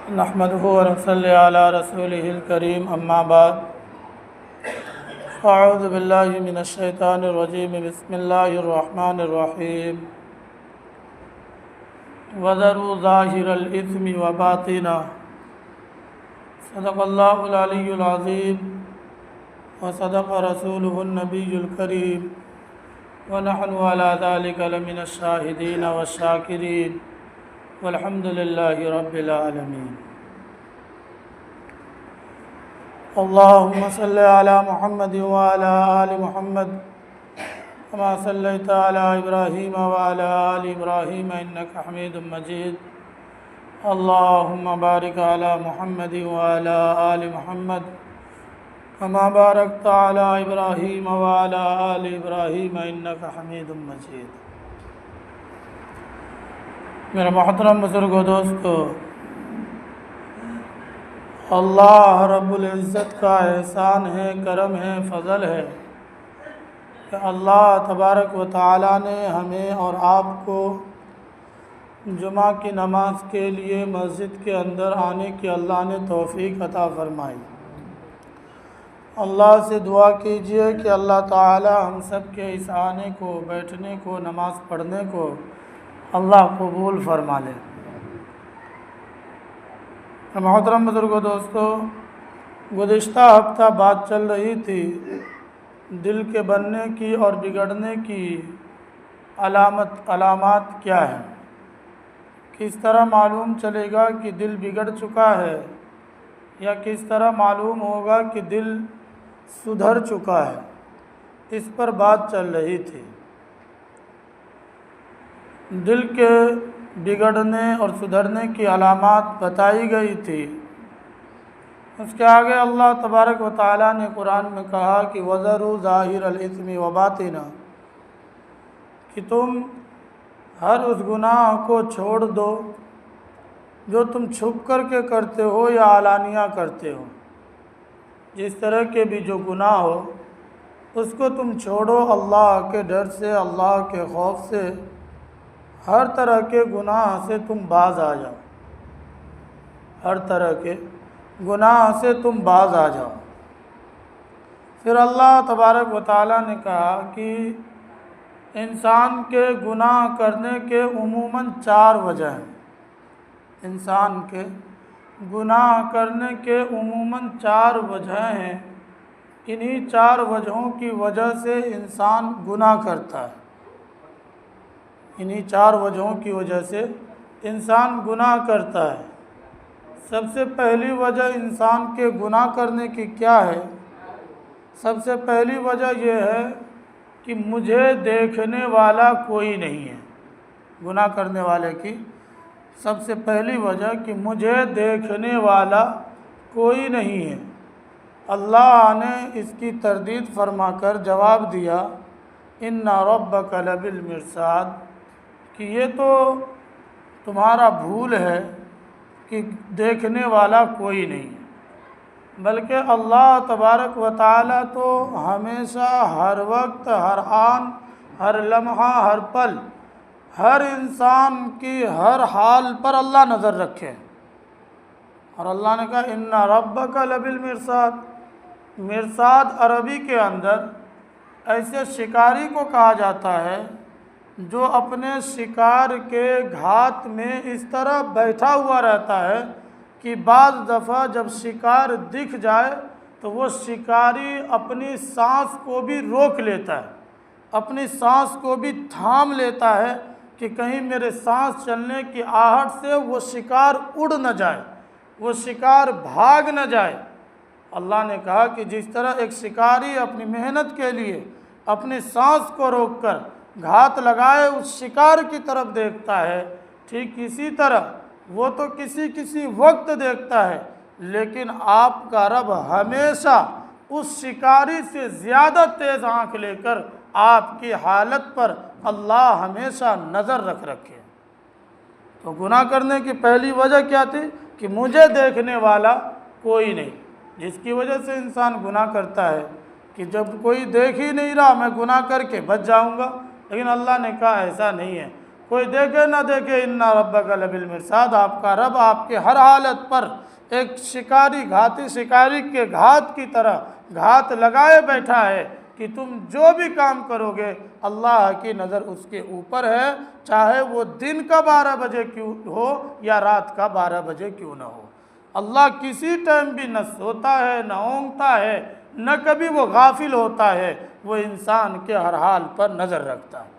نحمده ونصلي على رسوله الكريم اما بعد اعوذ باللہ من الشیطان الرجیم بسم اللہ الرحمن الرحیم وذروا ظاہر الاثم وباطنہ صدق اللہ العلی العظیم وصدق رسولہ النبی الکریم ونحن على ذلك لمن الشاہدین والشاکرین والحمد للہ رب العالمین اللہم صلی علی محمد وعلی آل محمد کما صلیت علی ابراہیم وعلی آل ابراہیم انک حمید مجید اللہم بارک علی محمد وعلی آل محمد کما بارکت علی ابراہیم وعلی آل ابراہیم انک حمید مجید۔ میرے محترم بزرگوں دوستو، اللہ رب العزت کا احسان ہے، کرم ہے، فضل ہے کہ اللہ تبارک و تعالیٰ نے ہمیں اور آپ کو جمعہ کی نماز کے لیے مسجد کے اندر آنے کی اللہ نے توفیق عطا فرمائی۔ اللہ سے دعا کیجئے کہ اللہ تعالیٰ ہم سب کے اس آنے کو، بیٹھنے کو، نماز پڑھنے کو اللہ قبول فرما لے۔ محترم بزرگوں دوستو، گزشتہ ہفتہ بات چل رہی تھی دل کے بننے کی اور بگڑنے کی علامات کیا ہیں، کس طرح معلوم چلے گا کہ دل بگڑ چکا ہے، یا کس طرح معلوم ہوگا کہ دل سدھر چکا ہے، اس پر بات چل رہی تھی۔ دل کے بگڑنے اور سدھرنے کی علامات بتائی گئی تھی۔ اس کے آگے اللہ تبارک و تعالیٰ نے قرآن میں کہا کہ وَذَرُوا ظَاهِرَ الْإِثْمِ وَبَاطِنَهُ، کہ تم ہر اس گناہ کو چھوڑ دو جو تم چھپ کر کے کرتے ہو یا علانیہ کرتے ہو۔ جس طرح کے بھی جو گناہ ہو اس کو تم چھوڑو، اللہ کے ڈر سے، اللہ کے خوف سے، ہر طرح کے گناہ سے تم باز آ جاؤ، ہر طرح کے گناہ سے تم باز آ جاؤ۔ پھر اللہ تبارک و تعالیٰ نے کہا کہ انسان کے گناہ کرنے کے عموماً 4 وجہ ہیں۔ انسان کے گناہ کرنے کے عموماً 4 وجہ ہیں۔ انہی 4 وجہوں کی وجہ سے انسان گناہ کرتا ہے، انہی 4 وجہوں کی وجہ سے انسان گناہ کرتا ہے۔ سب سے پہلی وجہ انسان کے گناہ کرنے کی کیا ہے؟ سب سے پہلی وجہ یہ ہے کہ مجھے دیکھنے والا کوئی نہیں ہے۔ گناہ کرنے والے کی سب سے پہلی وجہ کہ مجھے دیکھنے والا کوئی نہیں ہے۔ اللہ نے اس کی تردید فرما کر جواب دیا اِنَّ رَبَّكَ لَبِالْمِرْصَادِ، کہ یہ تو تمہارا بھول ہے کہ دیکھنے والا کوئی نہیں ہے، بلکہ اللہ تبارک و تعالیٰ تو ہمیشہ، ہر وقت، ہر آن، ہر لمحہ، ہر پل، ہر انسان کی ہر حال پر اللہ نظر رکھے۔ اور اللہ نے کہا اِنَّ رَبَّكَ لَبِالْمِرْصَادِ۔ مرصاد عربی کے اندر ایسے شکاری کو کہا جاتا ہے جو اپنے شکار کے گھات میں اس طرح بیٹھا ہوا رہتا ہے کہ بعض دفعہ جب شکار دکھ جائے تو وہ شکاری اپنی سانس کو بھی روک لیتا ہے، اپنی سانس کو بھی تھام لیتا ہے کہ کہیں میرے سانس چلنے کی آہٹ سے وہ شکار اڑ نہ جائے، وہ شکار بھاگ نہ جائے۔ اللہ نے کہا کہ جس طرح ایک شکاری اپنی محنت کے لیے اپنی سانس کو روک کر گھات لگائے اس شکار کی طرف دیکھتا ہے، ٹھیک اسی طرح وہ تو کسی وقت دیکھتا ہے، لیکن آپ کا رب ہمیشہ اس شکاری سے زیادہ تیز آنکھ لے کر آپ کی حالت پر اللہ ہمیشہ نظر رکھے۔ تو گناہ کرنے کی پہلی وجہ کیا تھی کہ مجھے دیکھنے والا کوئی نہیں، جس کی وجہ سے انسان گناہ کرتا ہے کہ جب کوئی دیکھ ہی نہیں رہا میں گناہ کر کے بچ جاؤں گا، لیکن اللہ نے کہا ایسا نہیں ہے۔ کوئی دیکھے نہ دیکھے، اِنَّ رَبَّكَ لَبِالْمِرْصَادِ، آپ کا رب آپ کے ہر حالت پر ایک گھاتی شکاری کے گھات کی طرح گھات لگائے بیٹھا ہے کہ تم جو بھی کام کرو گے اللہ کی نظر اس کے اوپر ہے، چاہے وہ دن کا 12 بجے کیوں ہو یا رات کا 12 بجے کیوں نہ ہو۔ اللہ کسی ٹائم بھی نہ سوتا ہے، نہ اونگتا ہے، نہ کبھی وہ غافل ہوتا ہے، وہ انسان کے ہر حال پر نظر رکھتا ہے۔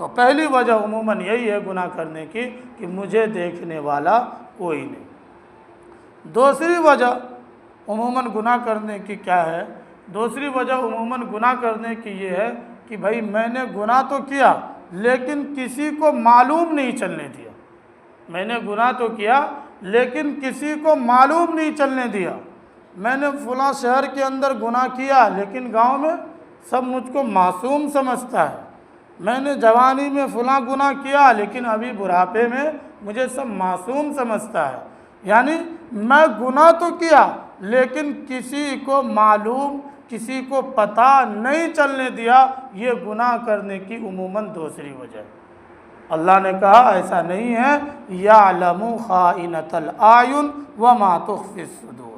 تو پہلی وجہ عموماً یہی ہے گناہ کرنے کی کہ مجھے دیکھنے والا کوئی نہیں۔ دوسری وجہ عموماً گناہ کرنے کی کیا ہے؟ دوسری وجہ عموماً گناہ کرنے کی یہ ہے کہ بھائی میں نے گناہ تو کیا لیکن کسی کو معلوم نہیں چلنے دیا۔ میں نے گناہ تو کیا لیکن کسی کو معلوم نہیں چلنے دیا۔ میں نے فلاں شہر کے اندر گناہ کیا لیکن گاؤں میں سب مجھ کو معصوم سمجھتا ہے۔ میں نے جوانی میں فلاں گناہ کیا لیکن ابھی بڑھاپے میں مجھے سب معصوم سمجھتا ہے۔ یعنی میں گناہ تو کیا لیکن کسی کو معلوم، کسی کو پتہ نہیں چلنے دیا، یہ گناہ کرنے کی عموماً دوسری وجہ ہے۔ اللہ نے کہا ایسا نہیں ہے، یعلم خائنۃ الاعین وما تخفی الصدور۔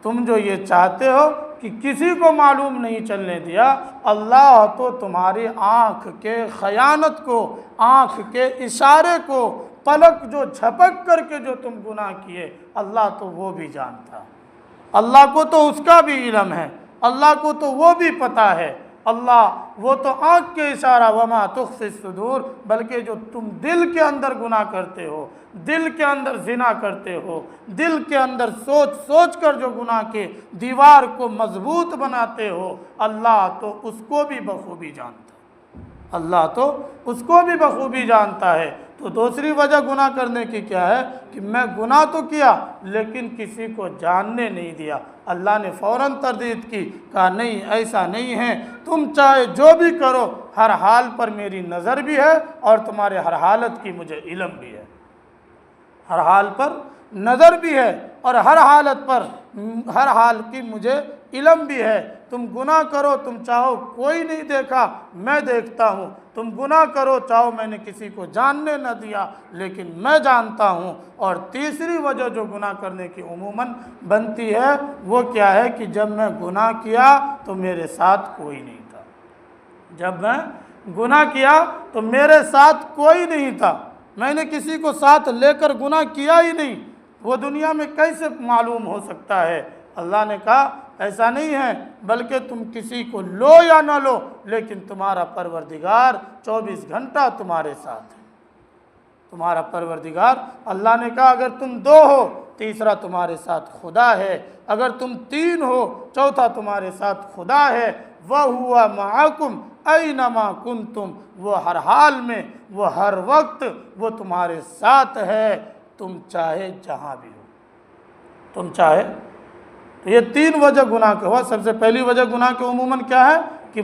تم جو یہ چاہتے ہو کہ کسی کو معلوم نہیں چلنے دیا، اللہ تو تمہاری آنکھ کے خیانت کو، آنکھ کے اشارے کو، پلک جو جھپک کر کے جو تم گناہ کیے اللہ تو وہ بھی جانتا ہے۔ اللہ کو تو اس کا بھی علم ہے، اللہ کو تو وہ بھی پتہ ہے۔ اللہ وہ تو آنکھ کے اشارہ وما تخفی الصدور، بلکہ جو تم دل کے اندر گناہ کرتے ہو، دل کے اندر زنا کرتے ہو، دل کے اندر سوچ سوچ کر جو گناہ کے دیوار کو مضبوط بناتے ہو، اللہ تو اس کو بھی بخوبی جانتا ہے۔ اللہ تو اس کو بھی بخوبی جانتا ہے۔ تو دوسری وجہ گناہ کرنے کی کیا ہے کہ میں گناہ تو کیا لیکن کسی کو جاننے نہیں دیا۔ اللہ نے فوراً تردید کی، کہا نہیں ایسا نہیں ہے، تم چاہے جو بھی کرو ہر حال پر میری نظر بھی ہے اور تمہارے ہر حالت کی مجھے علم بھی ہے۔ ہر حال پر نظر بھی ہے اور ہر حالت پر ہر حال کی مجھے علم بھی ہے۔ تم گناہ کرو، تم چاہو کوئی نہیں دیکھا، میں دیکھتا ہوں۔ تم گناہ کرو، چاہو میں نے کسی کو جاننے نہ دیا لیکن میں جانتا ہوں۔ اور تیسری وجہ جو گناہ کرنے کی عموماً بنتی ہے وہ کیا ہے کہ جب میں گناہ کیا تو میرے ساتھ کوئی نہیں تھا۔ جب میں گناہ کیا تو میرے ساتھ کوئی نہیں تھا، میں نے کسی کو ساتھ لے کر گناہ کیا ہی نہیں، وہ دنیا میں کیسے معلوم ہو سکتا ہے؟ اللہ نے کہا ایسا نہیں ہے، بلکہ تم کسی کو لو یا نہ لو لیکن تمہارا پروردگار 24 گھنٹہ تمہارے ساتھ ہے۔ تمہارا پروردگار، اللہ نے کہا اگر تم 2 ہو تیسرا تمہارے ساتھ خدا ہے، اگر تم 3 ہو چوتھا تمہارے ساتھ خدا ہے۔ وَهُوَ مَعَكُمْ أَيْنَمَا كُنْتُمْ، وہ ہر حال میں، وہ ہر وقت وہ تمہارے ساتھ ہے، تم چاہے جہاں بھی ہو، تم چاہے۔ تو یہ 3 وجہ گناہ کا ہوا۔ سب سے پہلی وجہ گناہ کے عموماً کیا ہے کہ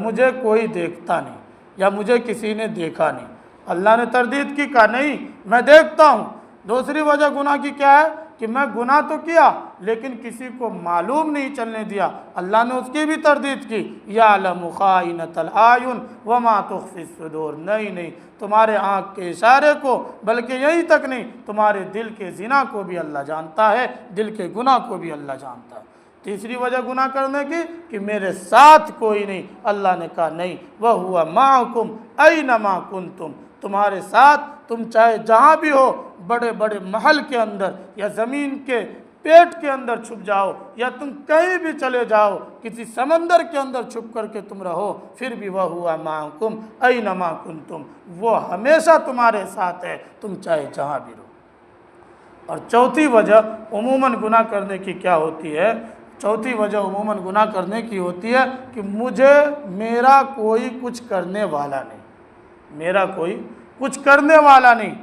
مجھے کوئی دیکھتا نہیں یا مجھے کسی نے دیکھا نہیں۔ اللہ نے تردید کی، کہا نہیں میں دیکھتا ہوں۔ دوسری وجہ گناہ کی کیا ہے کہ میں گناہ تو کیا لیکن کسی کو معلوم نہیں چلنے دیا۔ اللہ نے اس کی بھی تردید کی، یعلم خائنۃ الاعین وما تخفی الصدور۔ نہیں، تمہارے آنکھ کے اشارے کو، بلکہ یہی تک نہیں، تمہارے دل کے زنا کو بھی اللہ جانتا ہے، دل کے گناہ کو بھی اللہ جانتا ہے۔ تیسری وجہ گناہ کرنے کی کہ میرے ساتھ کوئی نہیں۔ اللہ نے کہا نہیں، وَهُوَ مَعَكُمْ أَيْنَمَا كُنْتُمْ، تمہارے ساتھ تم چاہے جہاں بھی ہو، بڑے بڑے محل کے اندر یا زمین کے پیٹ کے اندر چھپ جاؤ یا تم کہیں بھی چلے جاؤ، کسی سمندر کے اندر چھپ کر کے تم رہو، پھر بھی وَهُوَ مَعَكُمْ أَيْنَمَا كُنْتُمْ، وہ ہمیشہ تمہارے ساتھ ہے، تم چاہے جہاں بھی رہو۔ اور چوتھی وجہ عموماً گناہ کرنے کی کیا ہوتی ہے؟ چوتھی وجہ عموماً گناہ کرنے کی ہوتی ہے کہ میرا کوئی کچھ کرنے والا نہیں، میرا کوئی کچھ کرنے والا نہیں،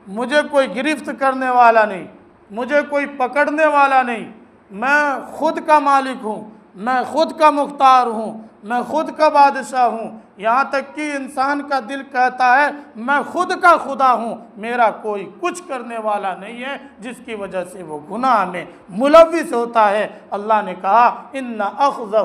مجھے کوئی گرفت کرنے والا نہیں، مجھے کوئی پکڑنے والا نہیں، میں خود کا مالک ہوں، میں خود کا مختار ہوں، میں خود کا بادشاہ ہوں۔ یہاں تک کہ انسان کا دل کہتا ہے میں خود کا خدا ہوں، میرا کوئی کچھ کرنے والا نہیں ہے، جس کی وجہ سے وہ گناہ میں ملوث ہوتا ہے۔ اللہ نے کہا ان اخذہ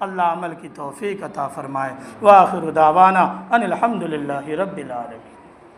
اللہ عمل کی توفیق عطا فرمائے۔ وآخر دعوانا ان الحمد للہ رب العالمین۔